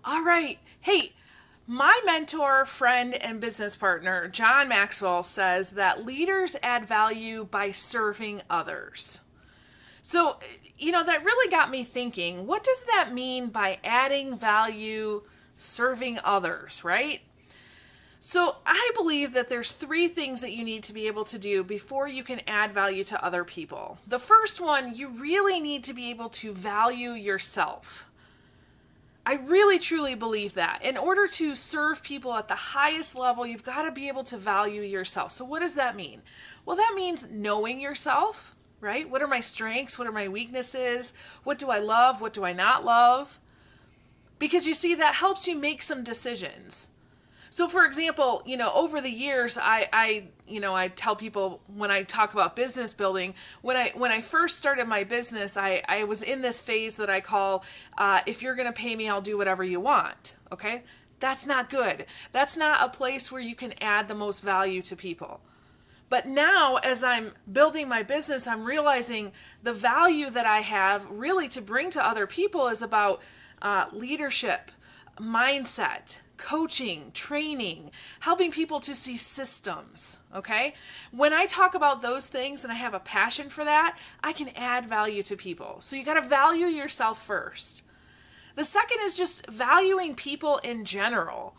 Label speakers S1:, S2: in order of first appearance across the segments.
S1: All right. Hey, my mentor, friend, and business partner, John Maxwell, says that leaders add value by serving others. So, that really got me thinking, what does that mean by adding value, serving others, right? So, I believe that there's three things that you need to be able to do before you can add value to other people. The first one, you really need to be able to value yourself. I really truly believe that. In order to serve people at the highest level, you've got to be able to value yourself. So, what does that mean? Well, that means knowing yourself, right? What are my strengths? What are my weaknesses? What do I love? What do I not love? Because you see, that helps you make some decisions. So, for example, over the years, I tell people when I talk about business building, when I first started my business, I was in this phase that I call, if you're going to pay me, I'll do whatever you want. Okay, that's not good. That's not a place where you can add the most value to people. But now, as I'm building my business, I'm realizing the value that I have really to bring to other people is about leadership, mindset, coaching, training, helping people to see systems, okay? When I talk about those things and I have a passion for that, I can add value to people. So you got to value yourself first. The second is just valuing people in general.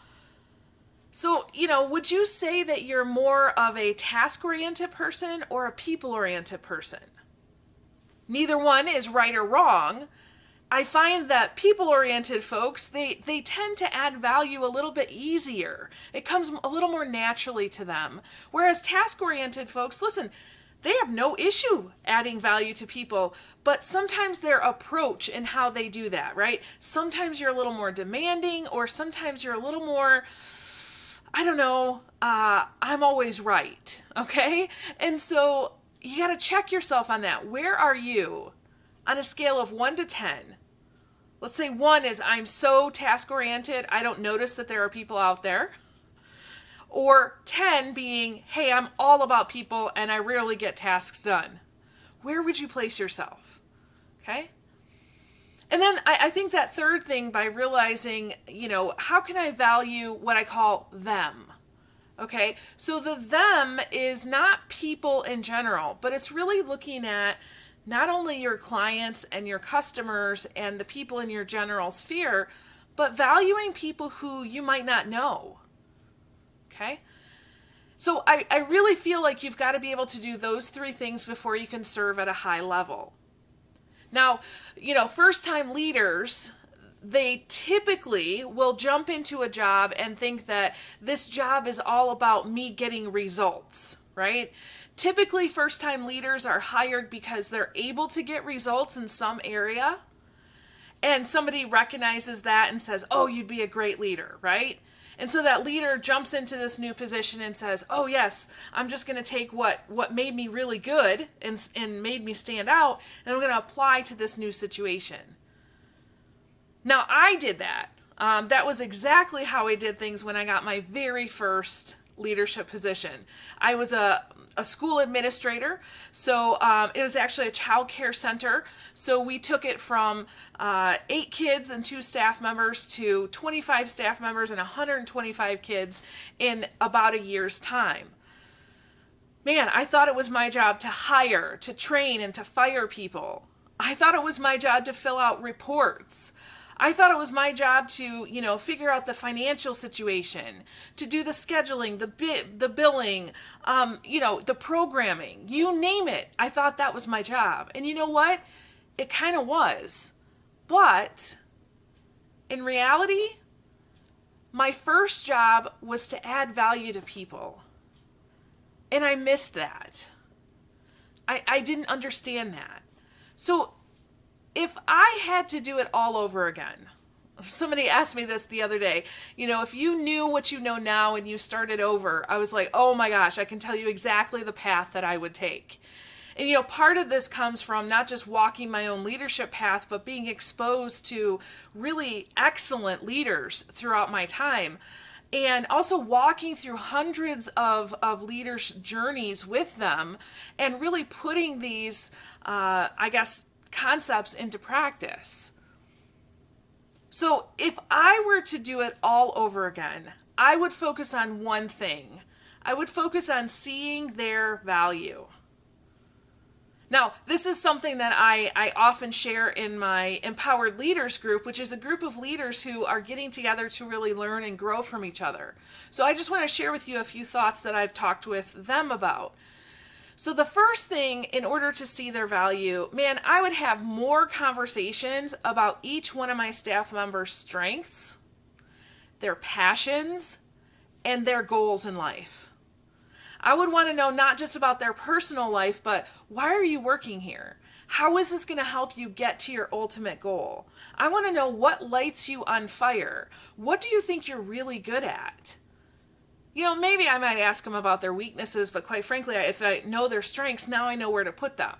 S1: So, would you say that you're more of a task-oriented person or a people-oriented person? Neither one is right or wrong. I find that people-oriented folks, they tend to add value a little bit easier. It comes a little more naturally to them. Whereas task-oriented folks, listen, they have no issue adding value to people, but sometimes their approach and how they do that, right? Sometimes you're a little more demanding, or sometimes you're a little more, I don't know, I'm always right, okay? And so you got to check yourself on that. Where are you on a scale of 1 to 10? Let's say 1 is I'm so task-oriented, I don't notice that there are people out there. Or 10 being, hey, I'm all about people and I rarely get tasks done. Where would you place yourself? Okay? And then I think that third thing, by realizing, how can I value what I call them? Okay? So the them is not people in general, but it's really looking at not only your clients and your customers and the people in your general sphere, but valuing people who you might not know. Okay? So I really feel like you've got to be able to do those three things before you can serve at a high level. Now, first-time leaders, they typically will jump into a job and think that this job is all about me getting results, right? Typically, first-time leaders are hired because they're able to get results in some area, and somebody recognizes that and says, oh, you'd be a great leader, right? And so that leader jumps into this new position and says, oh, yes, I'm just going to take what made me really good and made me stand out, and I'm going to apply to this new situation. Now, I did that. That was exactly how I did things when I got my very first leadership position. I was a school administrator, so it was actually a child care center. So we took it from 8 kids and 2 staff members to 25 staff members and 125 kids in about a year's time. Man, I thought it was my job to hire, to train, and to fire people. I thought it was my job to fill out reports. I thought it was my job to, figure out the financial situation, to do the scheduling, the billing, the programming, you name it. I thought that was my job. And you know what? It kind of was. But in reality, my first job was to add value to people. And I missed that. I didn't understand that. So if I had to do it all over again, somebody asked me this the other day, if you knew what you know now and you started over, I was like, oh my gosh, I can tell you exactly the path that I would take. And, part of this comes from not just walking my own leadership path, but being exposed to really excellent leaders throughout my time. And also walking through hundreds of leaders' journeys with them and really putting these, concepts into practice. So if I were to do it all over again, I would focus on one thing. I would focus on seeing their value. Now, this is something that I often share in my Empowered Leaders group, which is a group of leaders who are getting together to really learn and grow from each other. So I just want to share with you a few thoughts that I've talked with them about. So the first thing, in order to see their value, man, I would have more conversations about each one of my staff members' strengths, their passions, and their goals in life. I would want to know not just about their personal life, but why are you working here? How is this going to help you get to your ultimate goal? I want to know what lights you on fire. What do you think you're really good at? Maybe I might ask them about their weaknesses, but quite frankly, if I know their strengths, now I know where to put them.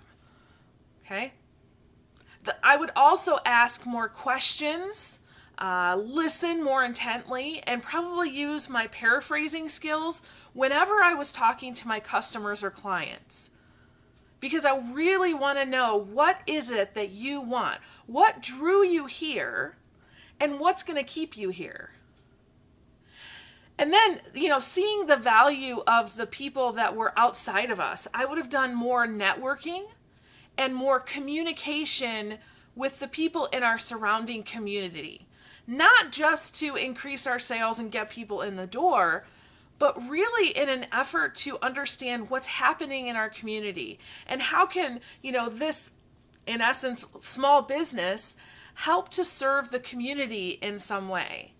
S1: Okay? I would also ask more questions, listen more intently, and probably use my paraphrasing skills whenever I was talking to my customers or clients. Because I really want to know, what is it that you want? What drew you here? And what's going to keep you here? And then, seeing the value of the people that were outside of us, I would have done more networking and more communication with the people in our surrounding community. Not just to increase our sales and get people in the door, but really in an effort to understand what's happening in our community and how can, this, in essence, small business help to serve the community in some way.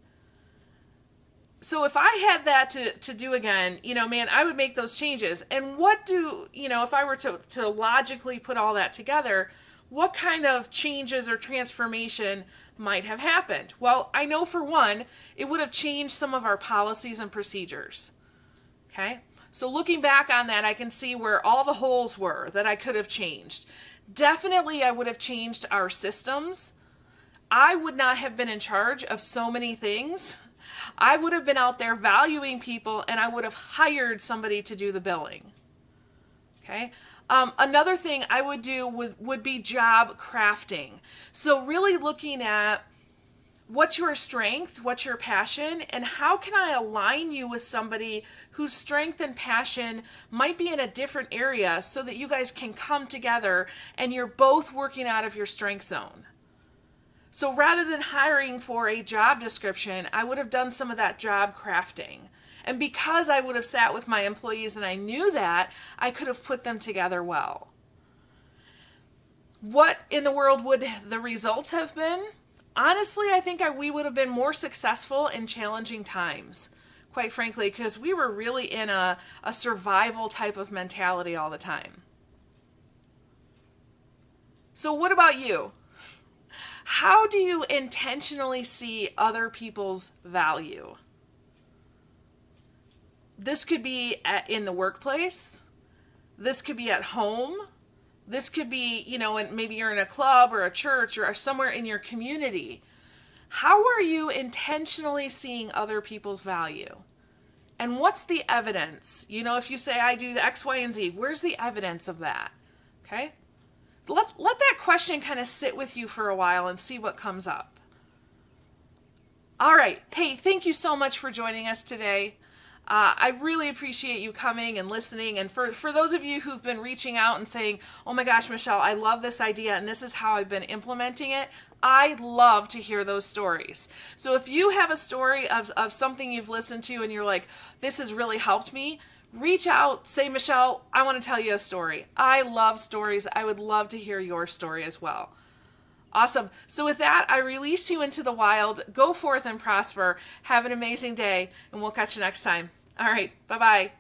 S1: So if I had that to do again, man, I would make those changes. And if I were to logically put all that together, what kind of changes or transformation might have happened? Well, I know for one, it would have changed some of our policies and procedures. Okay? So looking back on that, I can see where all the holes were that I could have changed. Definitely, I would have changed our systems. I would not have been in charge of so many things. I would have been out there valuing people, and I would have hired somebody to do the billing. Okay? Another thing I would do would be job crafting. So really looking at what's your strength, what's your passion, and how can I align you with somebody whose strength and passion might be in a different area so that you guys can come together and you're both working out of your strength zone. So rather than hiring for a job description, I would have done some of that job crafting. And because I would have sat with my employees and I knew that, I could have put them together well. What in the world would the results have been? Honestly, I think we would have been more successful in challenging times, quite frankly, because we were really in a survival type of mentality all the time. So what about you? How do you intentionally see other people's value? This could be in the workplace. This could be at home. This could be, and maybe you're in a club or a church or somewhere in your community. How are you intentionally seeing other people's value? And what's the evidence? If you say, I do the X, Y, and Z, where's the evidence of that? Okay? Let that question kind of sit with you for a while and see what comes up. All right. Hey, thank you so much for joining us today. I really appreciate you coming and listening. And for those of you who've been reaching out and saying, oh my gosh, Michelle, I love this idea and this is how I've been implementing it, I love to hear those stories. So if you have a story of something you've listened to and you're like, this has really helped me, reach out, say, Michelle, I want to tell you a story. I love stories. I would love to hear your story as well. Awesome. So with that, I release you into the wild. Go forth and prosper. Have an amazing day, and we'll catch you next time. All right. Bye-bye.